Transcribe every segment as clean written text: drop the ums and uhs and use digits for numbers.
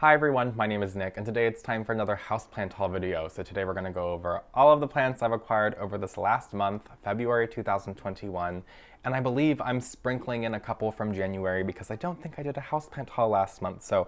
Hi everyone, my name is Nick, and today it's time for another houseplant haul video. So today we're going to go over all of the plants I've acquired over this last month, February 2021, and I believe I'm sprinkling in a couple from January because I don't think I did a houseplant haul last month. So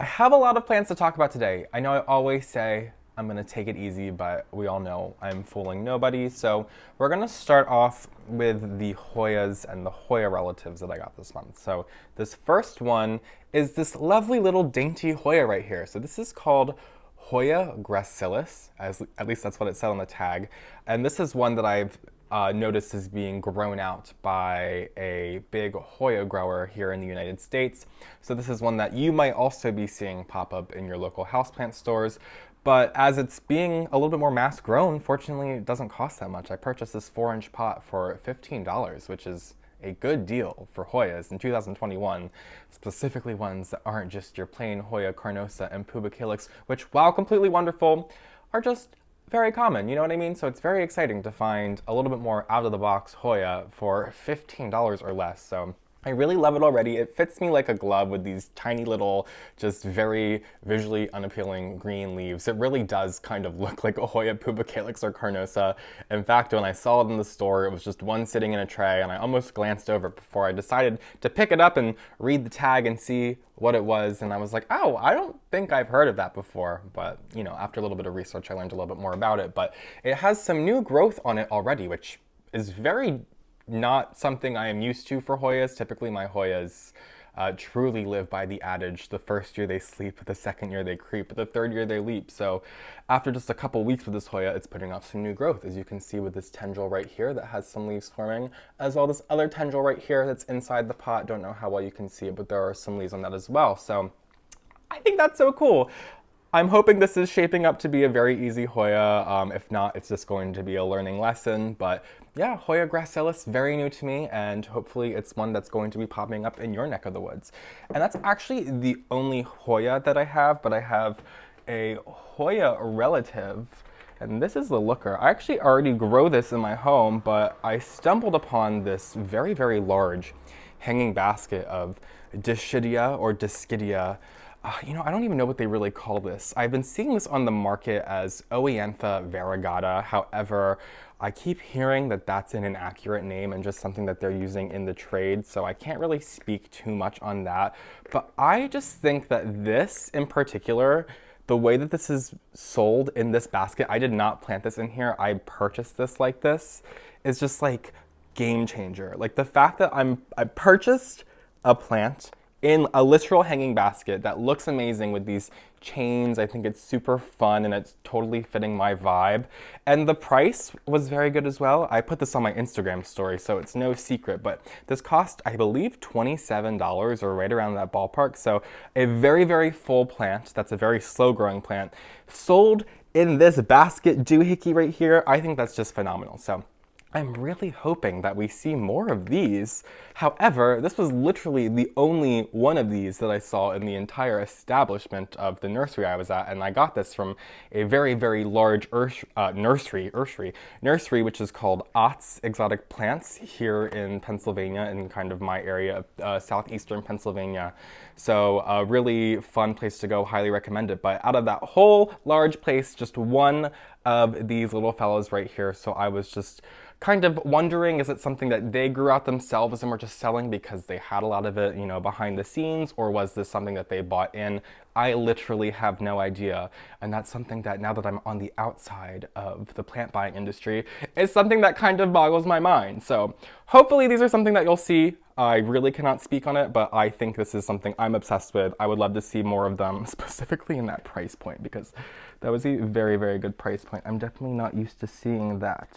I have a lot of plants to talk about today. I know I always say I'm going to take it easy, but we all know I'm fooling nobody. So we're going to start off with the Hoyas and the Hoya relatives that I got this month. So this first one is this lovely little dainty Hoya right here. So this is called Hoya gracilis, at least that's what it said on the tag. And this is one that I've noticed is being grown out by a big Hoya grower here in the United States. So this is one that you might also be seeing pop up in your local houseplant stores. But as it's being a little bit more mass grown, fortunately it doesn't cost that much. I purchased this 4-inch pot for $15, which is a good deal for Hoyas in 2021, specifically ones that aren't just your plain Hoya carnosa and pubicalyx, which, while completely wonderful, are just very common, you know what I mean? So it's very exciting to find a little bit more out-of-the-box Hoya for $15 or less. So I really love it already. It fits me like a glove with these tiny little, just very visually unappealing green leaves. It really does kind of look like a Hoya pubicalyx or carnosa. In fact, when I saw it in the store, it was just one sitting in a tray, and I almost glanced over it before I decided to pick it up and read the tag and see what it was. And I was like, oh, I don't think I've heard of that before. But, you know, after a little bit of research, I learned a little bit more about it. But it has some new growth on it already, which is very not something I am used to for Hoyas. Typically my Hoyas truly live by the adage, the first year they sleep, the second year they creep, the third year they leap. So after just a couple weeks with this Hoya, it's putting off some new growth, as you can see with this tendril right here that has some leaves forming, as well as this other tendril right here that's inside the pot. Don't know how well you can see it, but there are some leaves on that as well. So I think that's so cool. I'm hoping this is shaping up to be a very easy Hoya. If not, it's just going to be a learning lesson. But yeah, Hoya gracilis, very new to me, and hopefully it's one that's going to be popping up in your neck of the woods. And that's actually the only Hoya that I have, but I have a Hoya relative, and this is the looker. I actually already grow this in my home, but I stumbled upon this very, very large hanging basket of Dischidia or Dischidia. You know, I don't even know what they really call this. I've been seeing this on the market as oiantha variegata. However, I keep hearing that that's an inaccurate name and just something that they're using in the trade, so I can't really speak too much on that. But I just think that this in particular, the way that this is sold in this basket, I did not plant this in here, I purchased this like this, is just like game changer. Like the fact that I purchased a plant in a literal hanging basket that looks amazing with these chains. I think it's super fun and it's totally fitting my vibe. And the price was very good as well. I put this on my Instagram story, so it's no secret, but this cost, I believe, $27 or right around that ballpark. So a very, very full plant, that's a very slow growing plant, sold in this basket doohickey right here. I think that's just phenomenal. So I'm really hoping that we see more of these. However, this was literally the only one of these that I saw in the entire establishment of the nursery I was at, and I got this from a very, very large nursery, which is called Ott's Exotic Plants here in Pennsylvania, in kind of my area of southeastern Pennsylvania. So a really fun place to go, highly recommend it. But out of that whole large place, just one of these little fellows right here. So I was just kind of wondering, is it something that they grew out themselves and were just selling because they had a lot of it, you know, behind the scenes, or was this something that they bought in? I literally have no idea. And that's something that, now that I'm on the outside of the plant buying industry, is something that kind of boggles my mind. So hopefully these are something that you'll see. I really cannot speak on it, but I think this is something I'm obsessed with. I would love to see more of them, specifically in that price point, because that was a very, very good price point. I'm definitely not used to seeing that.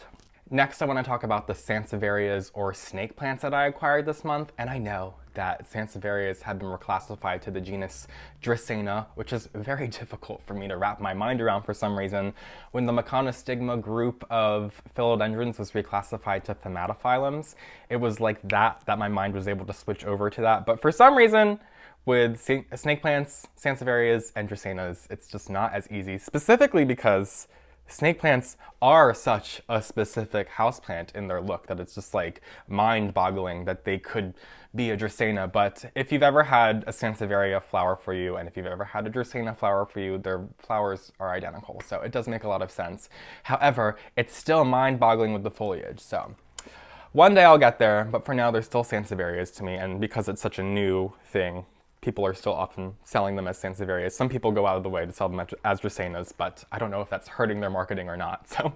Next, I want to talk about the Sansevierias or snake plants that I acquired this month. And I know that Sansevierias have been reclassified to the genus Dracaena, which is very difficult for me to wrap my mind around for some reason. When the Meconostigma group of philodendrons was reclassified to Thaumatophyllums, it was like that my mind was able to switch over to that. But for some reason, with snake plants, Sansevierias, and Dracaenas, it's just not as easy, specifically because Snake plants are such a specific houseplant in their look that it's just like mind-boggling that they could be a Dracaena. But if you've ever had a Sansevieria flower for you, and if you've ever had a Dracaena flower for you, their flowers are identical. So it does make a lot of sense. However, it's still mind-boggling with the foliage. So one day I'll get there, but for now they're still Sansevierias to me, and because it's such a new thing, people are still often selling them as Sansevierias. Some people go out of the way to sell them as Dracaenas, but I don't know if that's hurting their marketing or not. So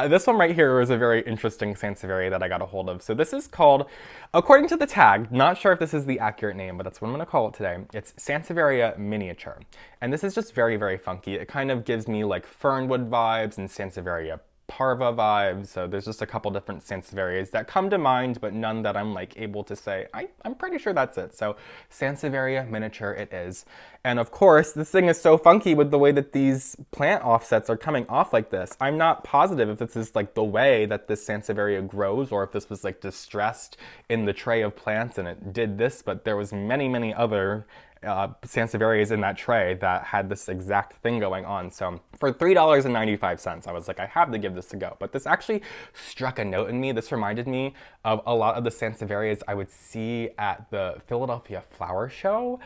this one right here is a very interesting Sansevieria that I got a hold of. So this is called, according to the tag, not sure if this is the accurate name, but that's what I'm going to call it today. It's Sansevieria miniature. And this is just very, very funky. It kind of gives me like fernwood vibes and Sansevieria parva vibes. So there's just a couple different Sansevierias that come to mind, but none that I'm like able to say, I'm pretty sure that's it. So Sansevieria miniature it is. And of course, this thing is so funky with the way that these plant offsets are coming off like this. I'm not positive if this is like the way that this Sansevieria grows or if this was like distressed in the tray of plants and it did this, but there was many, many other Sansevierias in that tray that had this exact thing going on. So for $3.95, I was like, I have to give this a go. But this actually struck a note in me. This reminded me of a lot of the Sansevierias I would see at the Philadelphia Flower Show,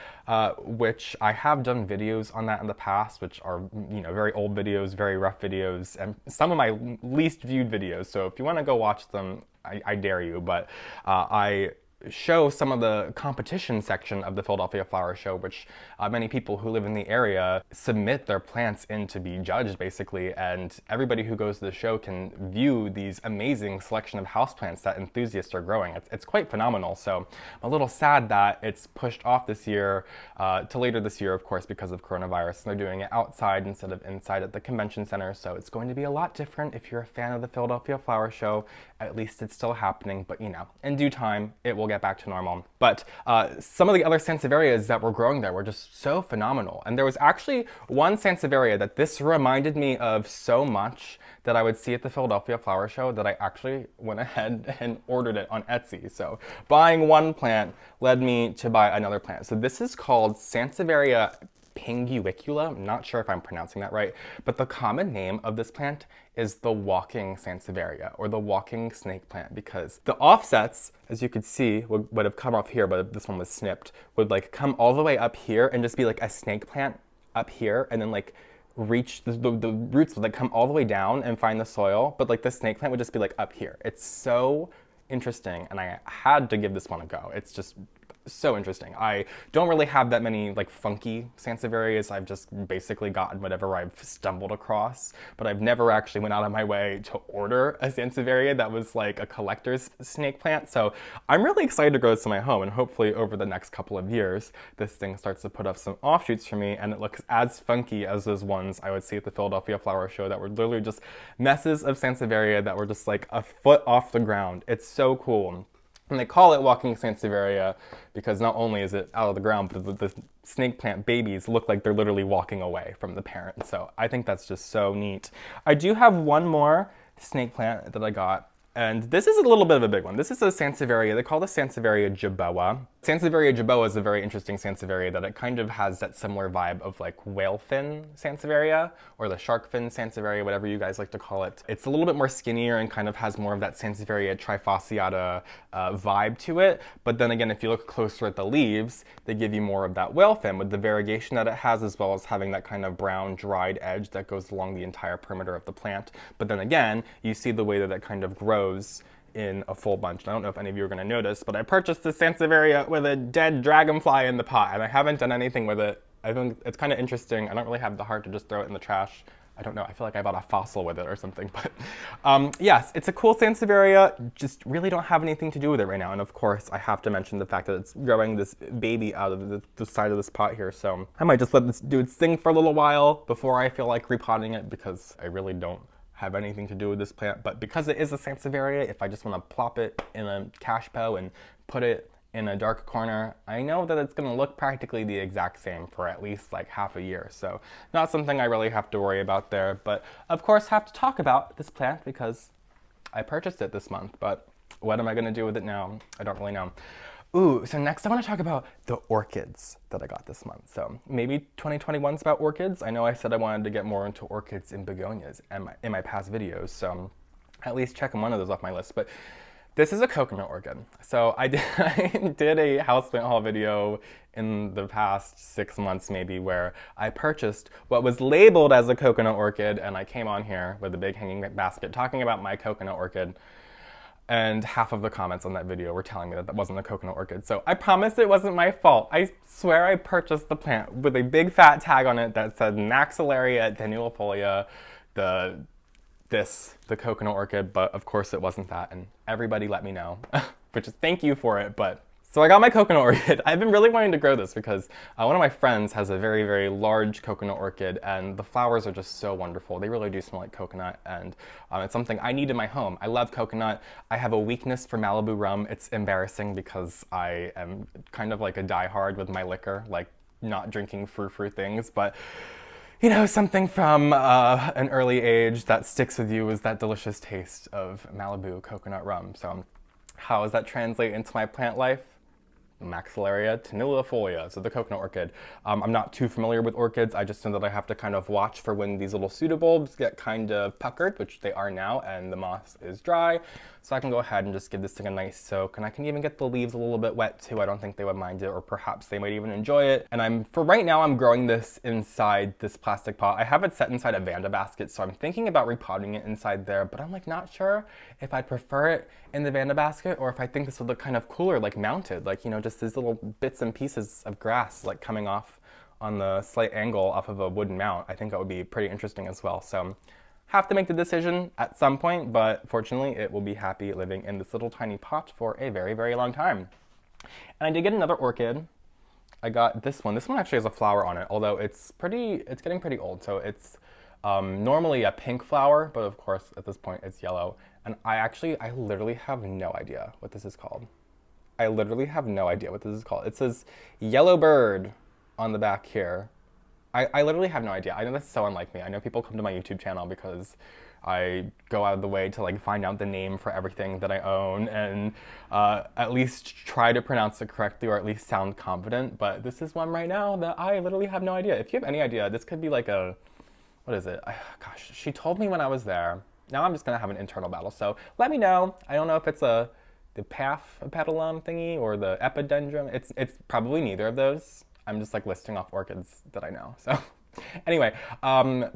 which I have done videos on that in the past, which are, you know, very old videos, very rough videos, and some of my least viewed videos. So if you want to go watch them, I dare you. But I show some of the competition section of the Philadelphia Flower Show, which many people who live in the area submit their plants in to be judged, basically, and everybody who goes to the show can view these amazing selection of houseplants that enthusiasts are growing. It's quite phenomenal, so I'm a little sad that it's pushed off this year to later this year, of course, because of coronavirus. They're doing it outside instead of inside at the convention center, so it's going to be a lot different if you're a fan of the Philadelphia Flower Show. At least it's still happening, but you know, in due time, it will get back to normal. But some of the other Sansevierias that were growing there were just so phenomenal. And there was actually one Sansevieria that this reminded me of so much that I would see at the Philadelphia Flower Show that I actually went ahead and ordered it on Etsy. So buying one plant led me to buy another plant. So this is called Sansevieria Pinguicula. I'm not sure if I'm pronouncing that right, but the common name of this plant is the walking Sansevieria, or the walking snake plant, because the offsets, as you could see, would have come off here, but this one was snipped, would like come all the way up here and just be like a snake plant up here, and then like reach the roots would like come all the way down and find the soil, but like the snake plant would just be like up here. It's so interesting, and I had to give this one a go. It's just so interesting. I don't really have that many like funky Sansevierias. I've just basically gotten whatever I've stumbled across, but I've never actually went out of my way to order a Sansevieria that was like a collector's snake plant. So I'm really excited to grow this in my home, and hopefully over the next couple of years, this thing starts to put up some offshoots for me, and it looks as funky as those ones I would see at the Philadelphia Flower Show that were literally just messes of Sansevieria that were just like a foot off the ground. It's so cool. And they call it walking Sansevieria because not only is it out of the ground, but the snake plant babies look like they're literally walking away from the parent. So I think that's just so neat. I do have one more snake plant that I got, and this is a little bit of a big one. This is a Sansevieria. They call this Sansevieria Jaboa. Sansevieria Jaboa is a very interesting Sansevieria that it kind of has that similar vibe of like whale fin Sansevieria or the shark fin Sansevieria, whatever you guys like to call it. It's a little bit more skinnier and kind of has more of that Sansevieria trifasciata vibe to it. But then again, if you look closer at the leaves, they give you more of that whale fin with the variegation that it has, as well as having that kind of brown dried edge that goes along the entire perimeter of the plant. But then again, you see the way that it kind of grows in a full bunch. I don't know if any of you are going to notice, but I purchased this Sansevieria with a dead dragonfly in the pot, and I haven't done anything with it. I think it's kind of interesting. I don't really have the heart to just throw it in the trash. I don't know, I feel like I bought a fossil with it or something, but yes, it's a cool Sansevieria, just really don't have anything to do with it right now. And of course, I have to mention the fact that it's growing this baby out of the side of this pot here, so I might just let this do its thing for a little while before I feel like repotting it, because I really don't have anything to do with this plant. But because it is a Sansevieria, if I just want to plop it in a cash po and put it in a dark corner, I know that it's going to look practically the exact same for at least like half a year. So not something I really have to worry about there. But of course have to talk about this plant because I purchased it this month. But what am I going to do with it now? I don't really know. Ooh, so next I want to talk about the orchids that I got this month. So maybe 2021's about orchids. I know I said I wanted to get more into orchids and begonias in my past videos, so at least checking one of those off my list. But this is a coconut orchid. So I did a houseplant haul video in the past 6 months maybe where I purchased what was labeled as a coconut orchid, and I came on here with a big hanging basket talking about my coconut orchid. And half of the comments on that video were telling me that that wasn't a coconut orchid. So I promise it wasn't my fault. I swear I purchased the plant with a big fat tag on it that said Maxillaria, TENUIFOLIA, the coconut orchid, but of course it wasn't that, and everybody let me know, which is thank you for it, but. So I got my coconut orchid. I've been really wanting to grow this because one of my friends has a very, very large coconut orchid, and the flowers are just so wonderful. They really do smell like coconut, and it's something I need in my home. I love coconut. I have a weakness for Malibu rum. It's embarrassing because I am kind of like a diehard with my liquor, like not drinking frou-frou things, but you know, something from an early age that sticks with you is that delicious taste of Malibu coconut rum. So how does that translate into my plant life? Maxillaria TENUIFOLIA, so the coconut orchid. I'm not too familiar with orchids. I just know that I have to kind of watch for when these little pseudobulbs get kind of puckered, which they are now, and the moss is dry. So I can go ahead and just give this thing a nice soak, and I can even get the leaves a little bit wet too. I don't think they would mind it, or perhaps they might even enjoy it. And for right now, I'm growing this inside this plastic pot. I have it set inside a Vanda basket, so I'm thinking about repotting it inside there, but I'm like not sure if I'd prefer it in the Vanda basket or if I think this would look kind of cooler, like mounted, like, you know, just these little bits and pieces of grass like coming off on the slight angle off of a wooden mount. I think that would be pretty interesting as well. So have to make the decision at some point, but fortunately it will be happy living in this little tiny pot for a very, very long time. And I did get another orchid. I got this one. This one actually has a flower on it, although it's getting pretty old. So it's normally a pink flower, but of course at this point it's yellow. And I literally have no idea what this is called. I literally have no idea what this is called. It says yellow bird on the back here. I literally have no idea. I know that's so unlike me. I know people come to my YouTube channel because I go out of the way to like find out the name for everything that I own and at least try to pronounce it correctly or at least sound confident. But this is one right now that I literally have no idea. If you have any idea, this could be like a, what is it? Gosh, she told me when I was there. Now I'm just gonna have an internal battle. So let me know. I don't know if it's the petalum thingy or the epidendrum. It's probably neither of those. I'm just like listing off orchids that I know. So anyway,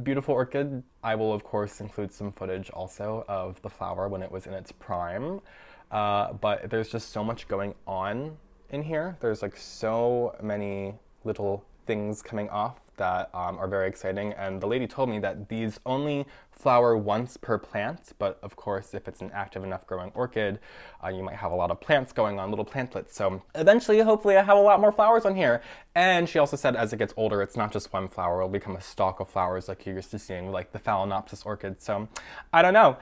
beautiful orchid. I will of course include some footage also of the flower when it was in its prime. But there's just so much going on in here. There's like so many little things coming off that are very exciting, and the lady told me that these only flower once per plant, but of course if it's an active enough growing orchid, you might have a lot of plants going on, little plantlets. So eventually, hopefully, I have a lot more flowers on here. And she also said as it gets older, it's not just one flower, it'll become a stalk of flowers like you're used to seeing with like the Phalaenopsis orchid. So I don't know.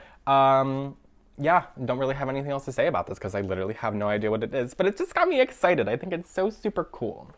Yeah, don't really have anything else to say about this because I literally have no idea what it is, but it just got me excited. I think it's so super cool.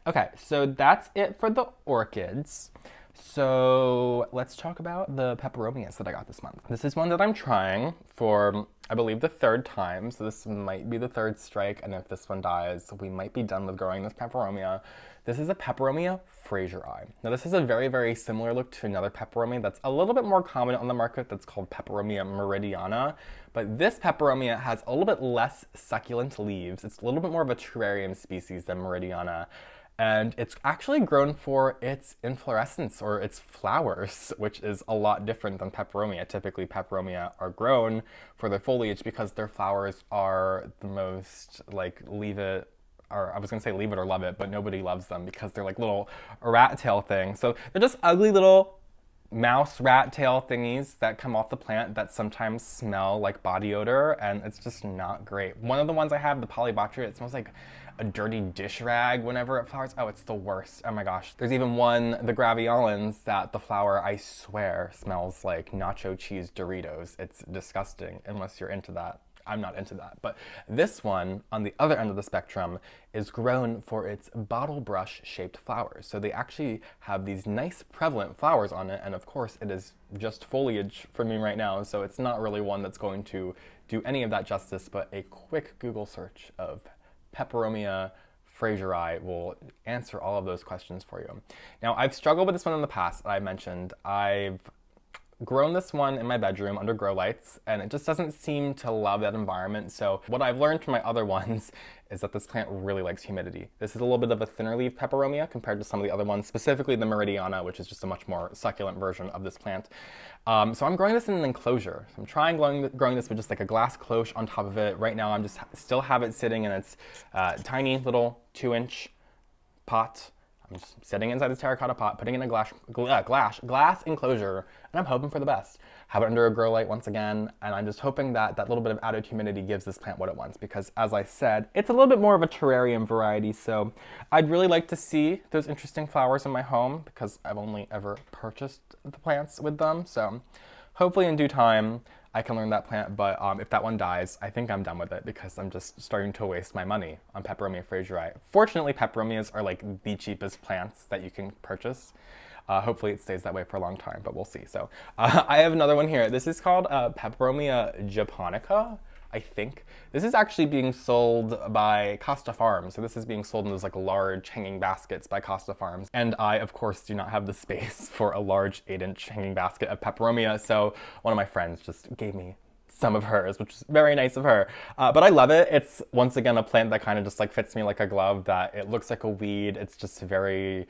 Okay, so that's it for the orchids. So let's talk about the peperomias that I got this month. This is one that I'm trying for, I believe, the third time. So this might be the third strike, and if this one dies, we might be done with growing this peperomia. This is a Peperomia fraseri. Now this is a very, very similar look to another peperomia that's a little bit more common on the market that's called Peperomia meridiana. But this peperomia has a little bit less succulent leaves. It's a little bit more of a terrarium species than meridiana. And it's actually grown for its inflorescence or its flowers, which is a lot different than peperomia. Typically, peperomia are grown for their foliage because their flowers are the most like leave it, or I was gonna say leave it or love it, but nobody loves them because they're like little rat tail things. So they're just ugly little mouse rat tail thingies that come off the plant that sometimes smell like body odor, and it's just not great. One of the ones I have, the Polybotrya, it smells like a dirty dish rag whenever it flowers. Oh, it's the worst. Oh my gosh. There's even one, the Graveolens, that the flower, I swear, smells like nacho cheese Doritos. It's disgusting unless you're into that. I'm not into that. But this one, on the other end of the spectrum, is grown for its bottle brush shaped flowers. So they actually have these nice prevalent flowers on it, and of course it is just foliage for me right now, so it's not really one that's going to do any of that justice, but a quick Google search of Peperomia fraseri will answer all of those questions for you. Now, I've struggled with this one in the past, I mentioned. I've grown this one in my bedroom under grow lights, and it just doesn't seem to love that environment. So what I've learned from my other ones is that this plant really likes humidity. This is a little bit of a thinner leaf Peperomia compared to some of the other ones, specifically the Meridiana, which is just a much more succulent version of this plant. So I'm growing this in an enclosure. So I'm trying growing this with just like a glass cloche on top of it. Right now I'm just still have it sitting in its tiny little 2-inch pot. I'm just sitting inside this terracotta pot, putting it in a glass enclosure, and I'm hoping for the best. Have it under a grow light once again, and I'm just hoping that that little bit of added humidity gives this plant what it wants, because as I said, it's a little bit more of a terrarium variety, so I'd really like to see those interesting flowers in my home, because I've only ever purchased the plants with them, so hopefully in due time, I can learn that plant, but if that one dies, I think I'm done with it because I'm just starting to waste my money on Peperomia fraseri. Fortunately, Peperomias are like the cheapest plants that you can purchase. Hopefully it stays that way for a long time, but we'll see. So I have another one here. This is called Peperomia japonica, I think. This is actually being sold by Costa Farms. So this is being sold in those like large hanging baskets by Costa Farms. And I, of course, do not have the space for a large 8-inch hanging basket of Peperomia. So one of my friends just gave me some of hers, which is very nice of her. But I love it. It's, once again, a plant that kind of just like fits me like a glove, that it looks like a weed. It's just very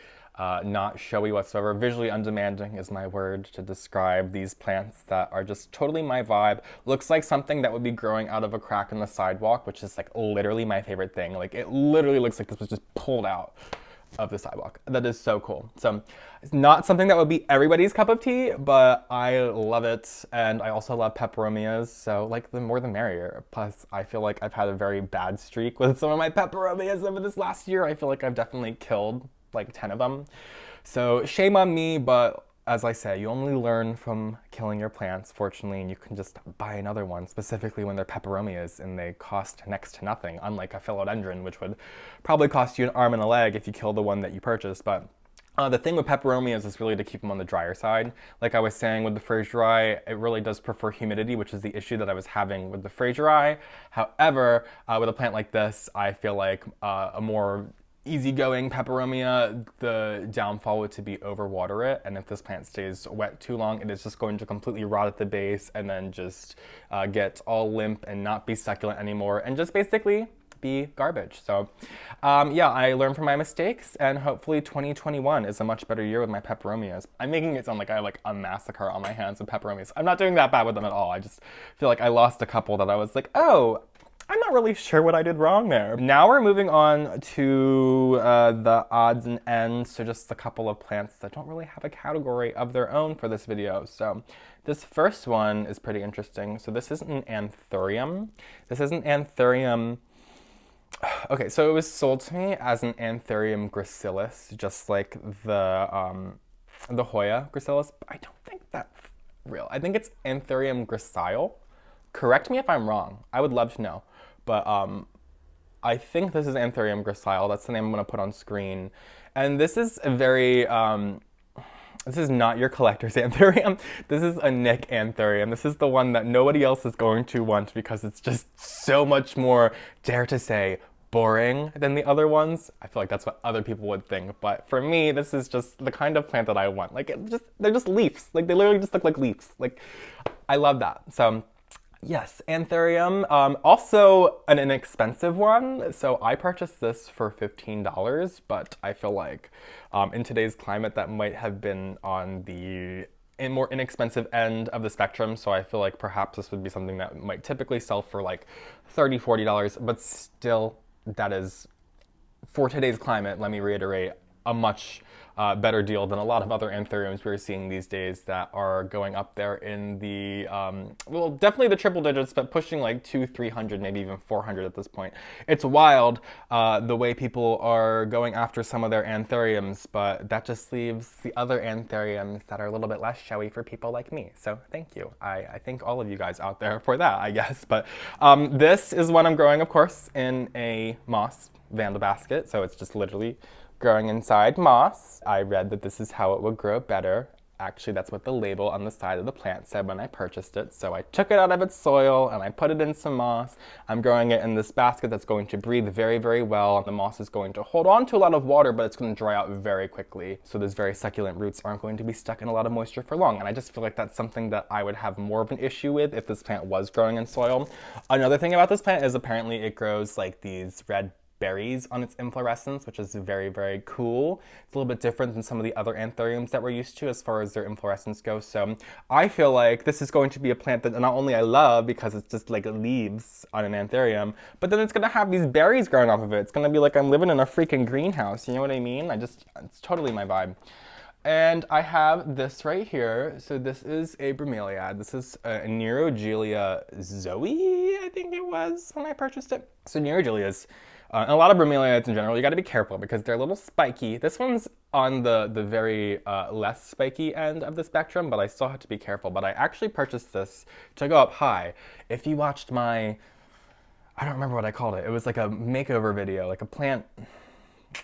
not showy whatsoever. Visually undemanding is my word to describe these plants that are just totally my vibe. Looks like something that would be growing out of a crack in the sidewalk, which is like literally my favorite thing. Like it literally looks like this was just pulled out of the sidewalk. That is so cool. So it's not something that would be everybody's cup of tea, but I love it. And I also love Peperomias, so like the more the merrier. Plus I feel like I've had a very bad streak with some of my Peperomias over this last year. I feel like I've definitely killed like 10 of them. So shame on me, but as I say, you only learn from killing your plants, fortunately, and you can just buy another one, specifically when they're Peperomias and they cost next to nothing, unlike a philodendron, which would probably cost you an arm and a leg if you killed the one that you purchased. But the thing with Peperomias is really to keep them on the drier side. Like I was saying with the fraseri, it really does prefer humidity, which is the issue that I was having with the fraseri. However, with a plant like this, I feel like a more easygoing Peperomia, the downfall would to be overwater it, and if this plant stays wet too long, it is just going to completely rot at the base and then just get all limp and not be succulent anymore and just basically be garbage. So yeah, I learned from my mistakes, and hopefully 2021 is a much better year with my Peperomias. I'm making it sound like I have like a massacre on my hands with Peperomias. I'm not doing that bad with them at all. I just feel like I lost a couple that I was like, oh, I'm not really sure what I did wrong there. Now we're moving on to the odds and ends, so just a couple of plants that don't really have a category of their own for this video. So this first one is pretty interesting. So this is an Anthurium. This is an Anthurium. Okay, so it was sold to me as an Anthurium gracilis, just like the Hoya gracilis, but I don't think that's real. I think it's Anthurium gracile. Correct me if I'm wrong. I would love to know. But I think this is Anthurium gracile. That's the name I'm going to put on screen. And this is a very, this is not your collector's Anthurium. This is a Nick Anthurium. This is the one that nobody else is going to want because it's just so much more, dare to say, boring than the other ones. I feel like that's what other people would think. But for me, this is just the kind of plant that I want. Like, they're just leaves. Like, they literally just look like leaves. Like, I love that. So yes, Anthurium. Also an inexpensive one. So I purchased this for $15, but I feel like in today's climate that might have been on the more inexpensive end of the spectrum. So I feel like perhaps this would be something that might typically sell for like $30, $40, but still that is, for today's climate, let me reiterate, a much better deal than a lot of other Anthuriums we're seeing these days that are going up there in the, well, definitely the triple digits, but pushing like 200, 300, maybe even 400 at this point. It's wild the way people are going after some of their Anthuriums, but that just leaves the other Anthuriums that are a little bit less showy for people like me. So thank you. I thank all of you guys out there for that, I guess. But this is one I'm growing, of course, in a moss vanda basket. So it's just literally growing inside moss. I read that this is how it would grow better Actually, that's what the label on the side of the plant said when I purchased it. So I took it out of its soil and I put it in some moss. I'm growing it in this basket that's going to breathe very, very well. The moss is going to hold on to a lot of water, but it's going to dry out very quickly. So those very succulent roots aren't going to be stuck in a lot of moisture for long. And I just feel like that's something that I would have more of an issue with if this plant was growing in soil. Another thing about this plant is apparently it grows like these red berries on its inflorescence, which is very, very cool. It's a little bit different than some of the other anthuriums that we're used to as far as their inflorescence goes. So I feel like this is going to be a plant that not only I love because it's just like leaves on an anthurium, but then it's gonna have these berries growing off of it. It's gonna be like I'm living in a freaking greenhouse, you know what I mean? It's totally my vibe. And I have this right here. So this is a bromeliad. This is a Neorogelia Zoe, I think it was when I purchased it. So Neorogelias, and a lot of bromeliads in general, you got to be careful because they're a little spiky. This one's on the very less spiky end of the spectrum, but I still have to be careful. But I actually purchased this to go up high. If you watched my, I don't remember what I called it. It was like a makeover video, like a plant, it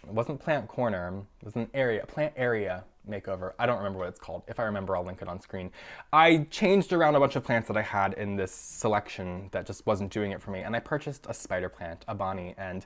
wasn't plant corner, it was an area, plant area makeover. I don't remember what it's called. If I remember, I'll link it on screen. I changed around a bunch of plants that I had in this selection that just wasn't doing it for me, and I purchased a spider plant, a Bonnie, and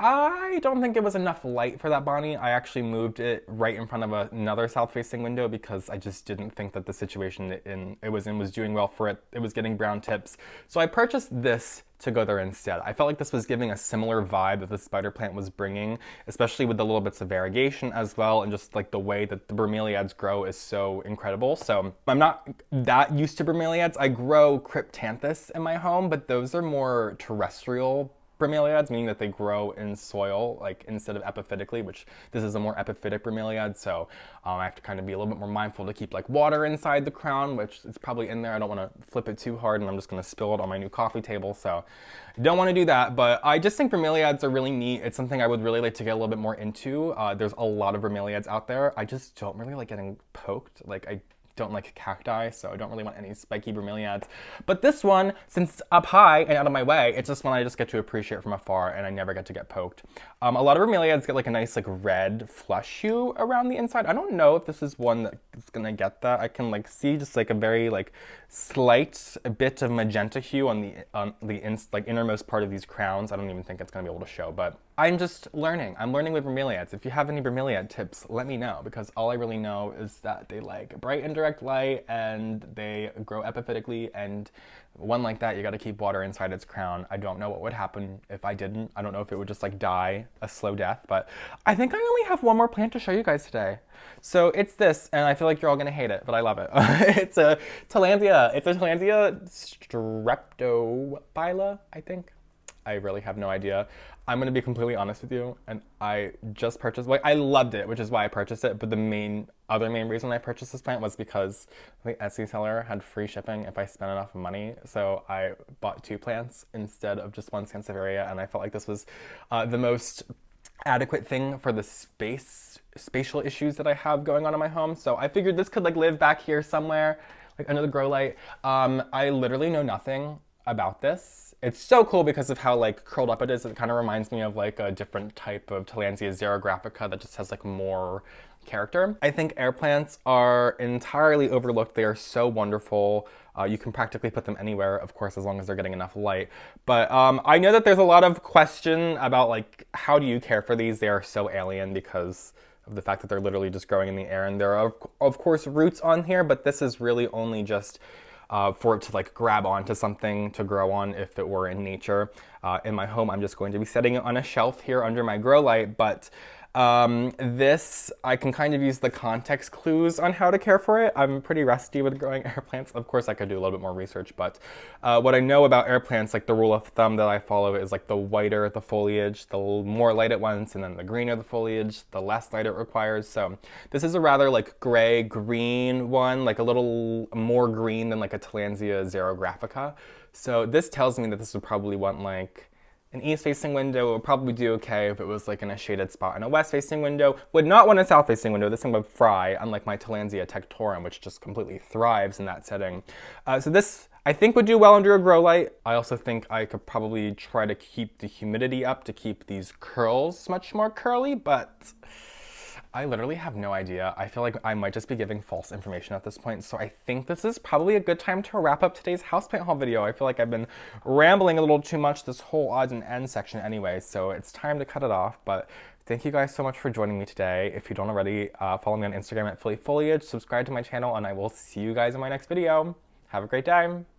I don't think it was enough light for that Bonnie. I actually moved it right in front of another south-facing window because I just didn't think that the situation it was in was doing well for it. It was getting brown tips. So I purchased this to go there instead. I felt like this was giving a similar vibe that the spider plant was bringing, especially with the little bits of variegation as well, and just like the way that the bromeliads grow is so incredible. So I'm not that used to bromeliads. I grow cryptanthus in my home, but those are more terrestrial bromeliads, meaning that they grow in soil, like instead of epiphytically, which this is a more epiphytic bromeliad. So I have to kind of be a little bit more mindful to keep like water inside the crown, which is probably in there. I don't want to flip it too hard and I'm just going to spill it on my new coffee table. So don't want to do that, but I just think bromeliads are really neat. It's something I would really like to get a little bit more into. There's a lot of bromeliads out there. I just don't really like getting poked. Like I don't like cacti, so I don't really want any spiky bromeliads. But this one, since it's up high and out of my way, it's just one I just get to appreciate from afar and I never get to get poked. A lot of bromeliads get like a nice like red flush hue around the inside. I don't know if this is one that's gonna get that. I can like see just like a very like slight bit of magenta hue on the like innermost part of these crowns. I don't even think it's gonna be able to show, but I'm just learning. I'm learning with bromeliads. If you have any bromeliad tips, let me know, because all I really know is that they like bright and direct light and they grow epiphytically, and one like that, you got to keep water inside its crown. I don't know what would happen if I didn't. I don't know if it would just like die a slow death, but I think I only have one more plant to show you guys today. So it's this, and I feel like you're all gonna hate it, but I love it. It's a Tillandsia. It's a Tillandsia STREPTOPHYLLA, I think. I really have no idea. I'm gonna be completely honest with you, and I just purchased, like, I loved it, which is why I purchased it, but the other main reason I purchased this plant was because the Etsy seller had free shipping if I spent enough money, so I bought 2 plants instead of just one Sansevieria, and I felt like this was the most adequate thing for the spatial issues that I have going on in my home. So I figured this could like live back here somewhere, like under the grow light. I literally know nothing about this. It's so cool because of how like curled up it is. It kind of reminds me of like a different type of Tillandsia xerographica that just has like more character. I think air plants are entirely overlooked. They are so wonderful. You can practically put them anywhere, of course, as long as they're getting enough light. But I know that there's a lot of question about like, how do you care for these? They are so alien because of the fact that they're literally just growing in the air. And there are, of course, roots on here, but this is really only just for it to like grab onto something to grow on if it were in nature. In my home, I'm just going to be setting it on a shelf here under my grow light, but this, I can kind of use the context clues on how to care for it. I'm pretty rusty with growing air plants. Of course, I could do a little bit more research, but what I know about air plants, like the rule of thumb that I follow is like the whiter the foliage, the more light it wants, and then the greener the foliage, the less light it requires. So this is a rather like gray-green one, like a little more green than like a Tillandsia xerographica. So this tells me that this would probably want like an east-facing window. Would probably do okay if it was like in a shaded spot. And a west-facing window would not want a south-facing window. This thing would fry, unlike my Tillandsia tectorum, which just completely thrives in that setting. So this, I think, would do well under a grow light. I also think I could probably try to keep the humidity up to keep these curls much more curly, but I literally have no idea. I feel like I might just be giving false information at this point, so I think this is probably a good time to wrap up today's houseplant haul video. I feel like I've been rambling a little too much this whole odds and ends section anyway, so it's time to cut it off. But thank you guys so much for joining me today. If you don't already, follow me on Instagram at FillyFoliage, subscribe to my channel, and I will see you guys in my next video. Have a great day.